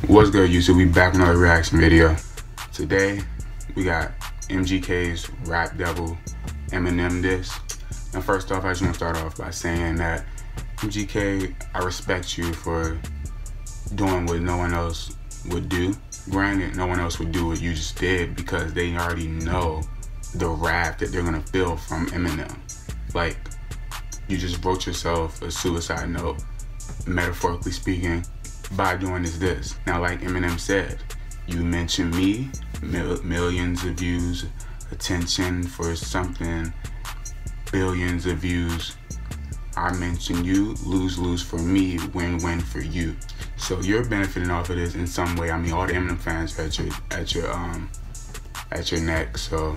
What's good, YouTube? We back with another reaction video. Today we got MGK's Rap Devil Eminem diss. And first off, I just want to start off by saying that MGK, I respect you for doing what no one else would do. Granted, no one else would do what you just did because they already know the rap that they're gonna feel from Eminem. Like, you just wrote yourself a suicide note, metaphorically speaking, by doing this. Now, like Eminem said, you mention me, millions of views, attention for something, billions of views. I mention you, lose-lose for me, win-win for you. So you're benefiting off of this in some way. I mean, all the Eminem fans are at your neck. So,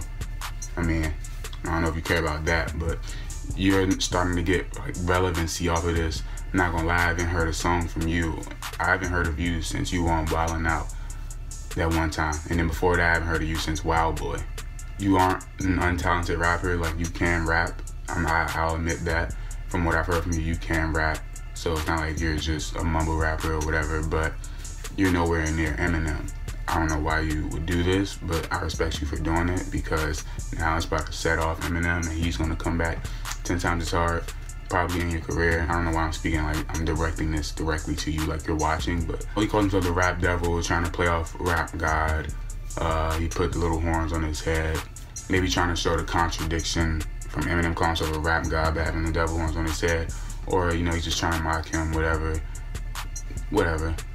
I mean, I don't know if you care about that, but you're starting to get like relevancy off of this. I'm not gonna lie, I haven't heard a song from you. I haven't heard of you since you were on Wildin' Out that one time. And then before that, I haven't heard of you since Wild Boy. You aren't an untalented rapper, like you can rap. I'll admit that. From what I've heard from you, you can rap. So it's not like you're just a mumble rapper or whatever, but you're nowhere near Eminem. I don't know why you would do this, but I respect you for doing it because now it's about to set off Eminem and he's gonna come back 10 times as hard, probably in your career. I don't know why I'm speaking like I'm directing this directly to you like you're watching, but he called himself the Rap Devil, trying to play off Rap God. He put the little horns on his head, maybe trying to show the contradiction from Eminem calling himself a rap god but having the devil horns on his head. Or, you know, he's just trying to mock him, whatever.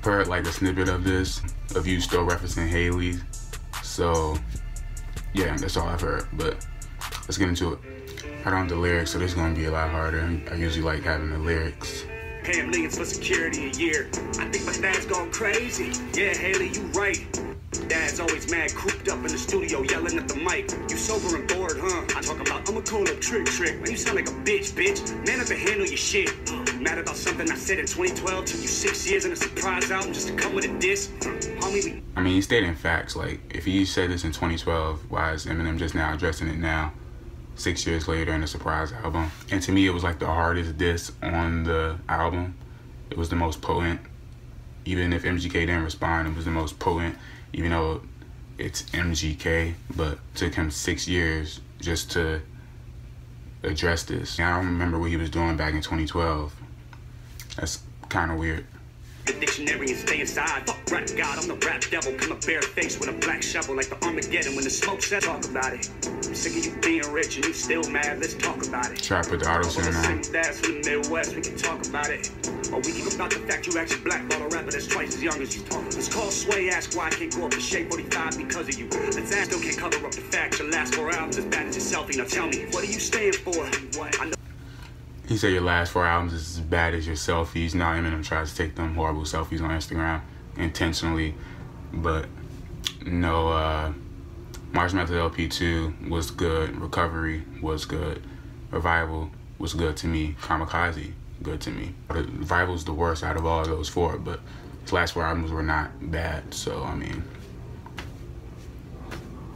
Heard like a snippet of this, of you still referencing Haley. So, yeah, that's all I've heard, but let's get into it. I don't have the lyrics, so this is gonna be a lot harder. I usually like having the lyrics. Paying millions for security a year. I think my dad's gone crazy. Yeah, Haley, you right. Dad's always mad, cooped up in the studio, yelling at the mic. You sober and bored, huh? I talk about, I'ma call up Trick. Man, you sound like a bitch. Man up to handle your shit. Mad about something I said in 2012, took you 6 years in a surprise album just to come with a diss. Homie, I mean, he's stating facts. Like, if he said this in 2012, why is Eminem just now addressing it now, 6 years later in a surprise album? And to me, it was like the hardest diss on the album. It was the most potent. Even if MGK didn't respond, it was the most potent, even though it's MGK, but it took him 6 years just to address this. I don't remember what he was doing back in 2012. That's kind of weird. the dictionary and stay inside. Fuck rap god, I'm the rap devil. Come a bare face with a black shovel like the Armageddon when the smoke says talk about it. I'm sick of you being rich and you still mad, let's talk about it. Try to put the auto-tune on. That's from the Midwest, we can talk about it. Or we can go about the fact you actually blackball a rapper that's twice as young as you. Let's call Sway, ask why I can't go up to Shape 45 because of you. Let's ask, still can't cover up the fact your last 4 albums as bad as your selfie. Now tell me, what are you staying for? What? I know. He said your last 4 albums is as bad as your selfies. Now Eminem tries to take them horrible selfies on Instagram intentionally. But no, March Method LP 2 was good. Recovery was good. Revival was good to me. Kamikaze, good to me. Revival's the worst out of all of those 4, but his last 4 albums were not bad. So, I mean,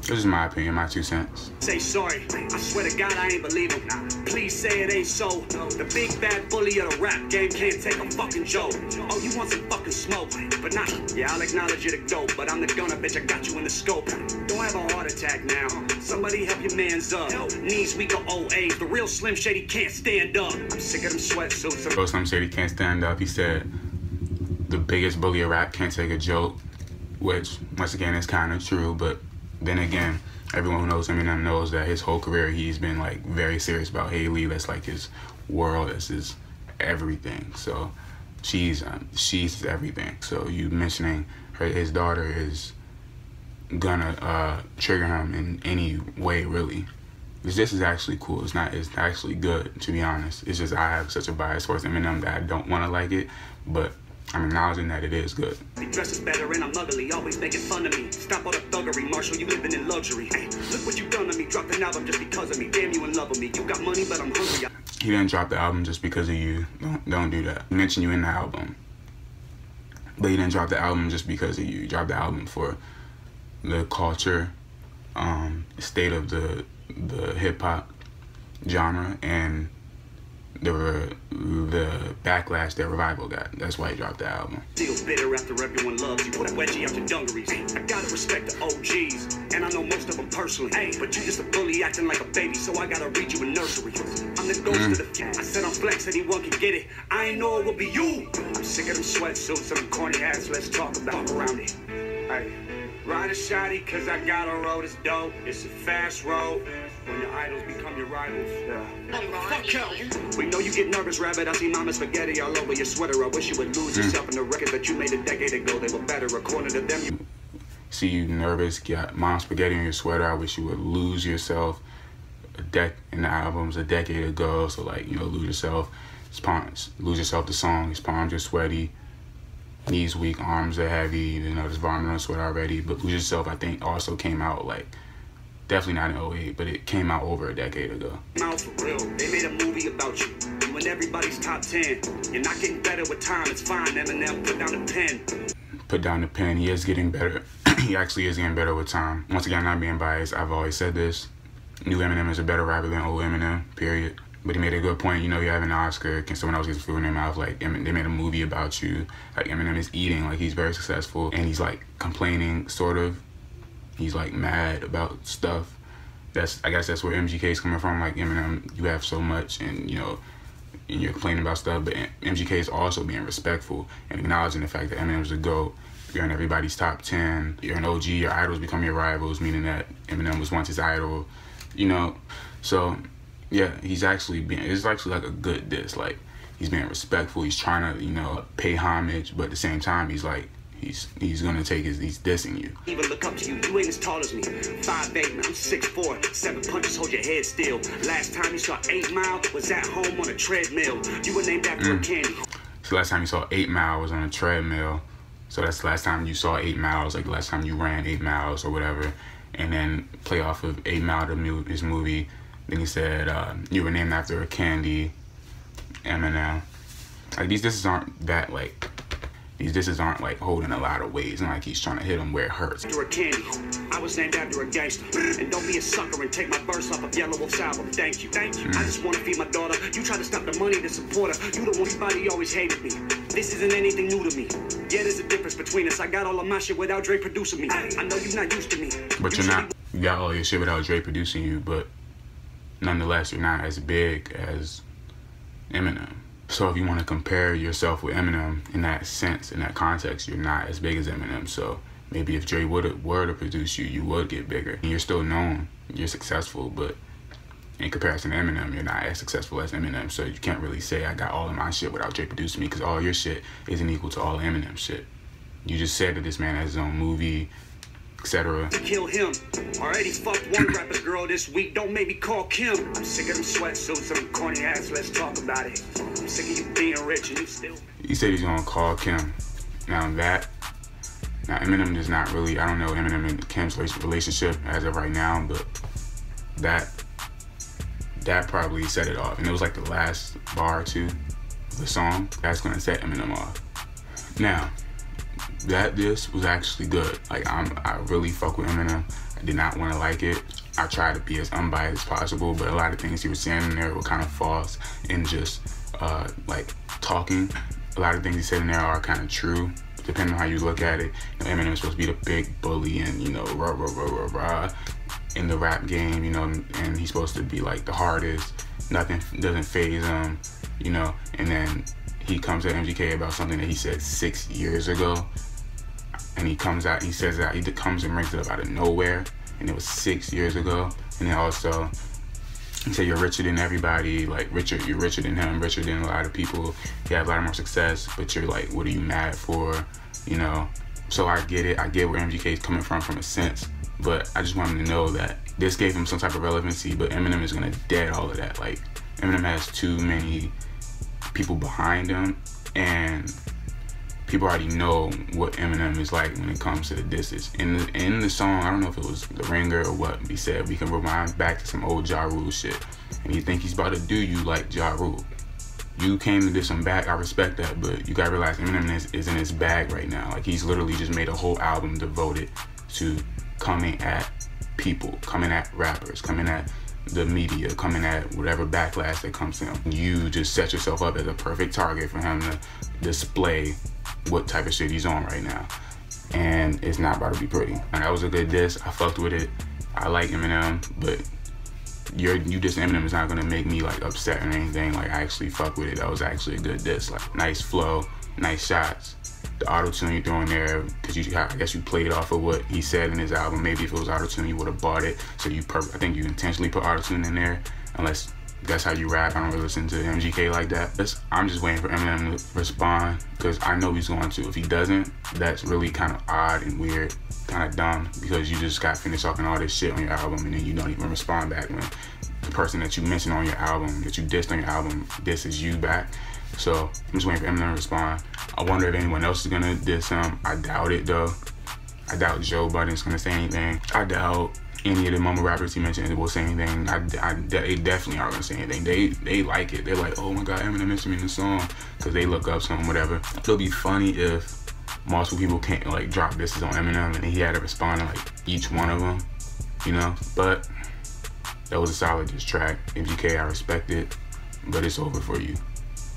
this is my opinion, my 2 cents. Say sorry, I swear to God I ain't believe him. Nah. Please say it ain't so. The big bad bully of the rap game can't take a fucking joke. Oh, you want some fucking smoke? But nah, yeah, I'll acknowledge you're the dope, but I'm the gunner, bitch, I got you in the scope. Don't have a heart attack now. Somebody help your mans up. Knees weak or old age, the real Slim Shady can't stand up. I'm sick of them sweatsuits. So Slim Shady can't stand up. He said the biggest bully of rap can't take a joke, which, once again, is kind of true, but then again, everyone who knows Eminem knows that his whole career he's been like very serious about Haley. That's like his world, that's his everything. So she's everything. So you mentioning his daughter is gonna trigger him in any way, really. This is actually cool. It's actually good, to be honest. It's just I have such a bias towards Eminem that I don't want to like it, but I'm acknowledging that it is good. He dresses better and I'm ugly, always making fun of me. Stop all the thuggery, Marshall, you living in luxury. Hey, look what you done to me, dropped an album just because of me. Damn, you in love with me. You got money, but I'm hungry. He didn't drop the album just because of you. Don't do that. He mentioned you in the album, but he didn't drop the album just because of you. He dropped the album for the culture, state of the hip-hop genre, and the backlash that Revival got. That's why he dropped the album. Still bitter after everyone loves you. Put a wedgie out your dungarees. I gotta respect the OGs, and I know most of them personally. Hey, but you just a bully acting like a baby, so I gotta read you a nursery. I'm the ghost of the I said I'm flex, anyone can get it. I ain't know it would be you. I'm sick of them sweatsuits and them corny hats. Let's talk about around it. Hey, ride a shotty, cause I got a road that's dope. It's a fast road. When your idols become your rivals, fuck hell. We know you get nervous, rabbit. I see mama spaghetti all over your sweater. I wish you would lose yourself in the records that you made a decade ago. They were better. According to them, you see you nervous, got mom spaghetti on your sweater. I wish you would lose yourself in the albums a decade ago. So like, you know, lose yourself. Lose yourself the song. His palms are sweaty, knees weak, arms are heavy. You know, there's vomit on sweat already. But Lose Yourself, I think, also came out like. Definitely not in 08, but it came out over a decade ago. Now for real, they made a movie about you. You in everybody's top 10. You're not getting better with time, it's fine. Eminem, put down the pen. Put down the pen, he is getting better. He actually is getting better with time. Once again, not being biased, I've always said this. New Eminem is a better rapper than old Eminem, period. But he made a good point, you know, you have an Oscar, can someone else get food in their mouth? Like, they made a movie about you. Like, Eminem is eating, like, he's very successful. And he's, like, complaining, sort of. He's like mad about stuff. I guess that's where MGK is coming from. Like, Eminem, you have so much, and you know, and you're complaining about stuff. But MGK is also being respectful and acknowledging the fact that Eminem's a GOAT. You're in everybody's top 10. You're an OG. Your idols become your rivals, meaning that Eminem was once his idol. You know, so yeah, it's actually like a good diss. Like, he's being respectful. He's trying to, you know, pay homage, but at the same time, he's like. He's gonna take he's dissing you. Even look up to you, you ain't as tall as me. 5'8", I'm 6'4", 7 punches hold your head still. Last time you saw 8 Mile was at home on a treadmill. You were named after a candy. So last time you saw 8 Mile was on a treadmill. So that's the last time you saw 8 miles, like the last time you ran 8 miles or whatever. And then play off of 8 Mile, his movie. Then he said, you were named after a candy. Eminem. Like, these disses aren't that, like, these disses aren't like holding a lot of weight. It's not like he's trying to hit him where it hurts. After a candy, I was named after a gangster. And don't be a sucker and take my verse off of Yellow Wolf's album. Thank you. I just want to feed my daughter. You try to stop the money to support her. You the one everybody always hated me. This isn't anything new to me. Yeah, there's a difference between us. I got all of my shit without Dre producing me. I know you're not used to me. But you're not. You got all your shit without Dre producing you, but nonetheless, you're not as big as Eminem. So if you want to compare yourself with Eminem in that sense, in that context, you're not as big as Eminem. So maybe if Dre were to produce you, you would get bigger. And you're still known, you're successful, but in comparison to Eminem, you're not as successful as Eminem. So you can't really say I got all of my shit without Dre producing me, because all your shit isn't equal to all Eminem shit. You just said that this man has his own movie, etc. Kill him. Already fucked one rapper's girl this week. Don't make me call Kim. I'm sick of them sweatsuits and them corny hats. Let's talk about it. I'm sick of you being rich and you still. He said he's gonna call Kim. Now Eminem is not really. I don't know Eminem and Kim's relationship as of right now, but that probably set it off. And it was like the last bar or two of the song that's gonna set Eminem off. Now. This was actually good. Like, I really fuck with Eminem. I did not want to like it. I tried to be as unbiased as possible, but a lot of things he was saying in there were kind of false and just like talking. A lot of things he said in there are kind of true, depending on how you look at it. You know, Eminem is supposed to be the big bully and, you know, rah rah rah rah rah in the rap game, you know, and he's supposed to be like the hardest. Nothing doesn't faze him, you know, and then he comes at MGK about something that he said 6 years ago. And he comes out, he says that, he comes and brings it up out of nowhere, and it was 6 years ago. And then also, he said you're richer than everybody, like you're richer than him, richer than a lot of people. You have a lot more success, but you're like, what are you mad for? You know, so I get it, I get where MGK is coming from a sense, but I just want him to know that this gave him some type of relevancy, but Eminem is gonna dead all of that. Like, Eminem has too many people behind him, and people already know what Eminem is like when it comes to the disses. In the song, I don't know if it was The Ringer or what, he said we can rewind back to some old Ja Rule shit. And you think he's about to do you like Ja Rule. You came to diss him back, I respect that, but you gotta realize Eminem is in his bag right now. Like, he's literally just made a whole album devoted to coming at people, coming at rappers, coming at the media, coming at whatever backlash that comes to him. You just set yourself up as a perfect target for him to display what type of shit he's on right now. And it's not about to be pretty. And that was a good diss. I fucked with it. I like Eminem, but you diss Eminem is not gonna make me like upset or anything. Like, I actually fuck with it. That was actually a good diss. Like, nice flow, nice shots. The auto-tune you throw in there, because I guess you played off of what he said in his album. Maybe if it was auto-tune, you would have bought it. So I think you intentionally put auto-tune in there, unless that's how you rap. I don't really listen to MGK like that. I'm just waiting for Eminem to respond, because I know he's going to. If he doesn't, that's really kind of odd and weird, kind of dumb, because you just got finished talking all this shit on your album and then you don't even respond back when the person that you mentioned on your album, that you dissed on your album, disses you back. So I'm just waiting for Eminem to respond. I wonder if anyone else is gonna diss him. I doubt it though. I doubt Joe Budden's gonna say anything. I doubt any of the mumble rappers he mentioned will say anything. They definitely aren't gonna say anything. They like it. They're like, oh my God, Eminem mentioned me in the song, because they look up something, whatever. It'll be funny if multiple people can't like drop disses on Eminem and he had to respond to like each one of them, you know. But that was a solid diss track. MGK, I respect it, but it's over for you.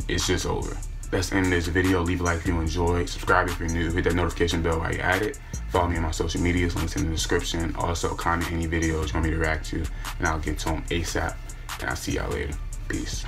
It's just over. That's the end of this video. Leave a like if you enjoyed. Subscribe if you're new. Hit that notification bell while you're at it. Follow me on my social medias. Links in the description. Also, comment any videos you want me to react to, and I'll get to them ASAP. And I'll see y'all later. Peace.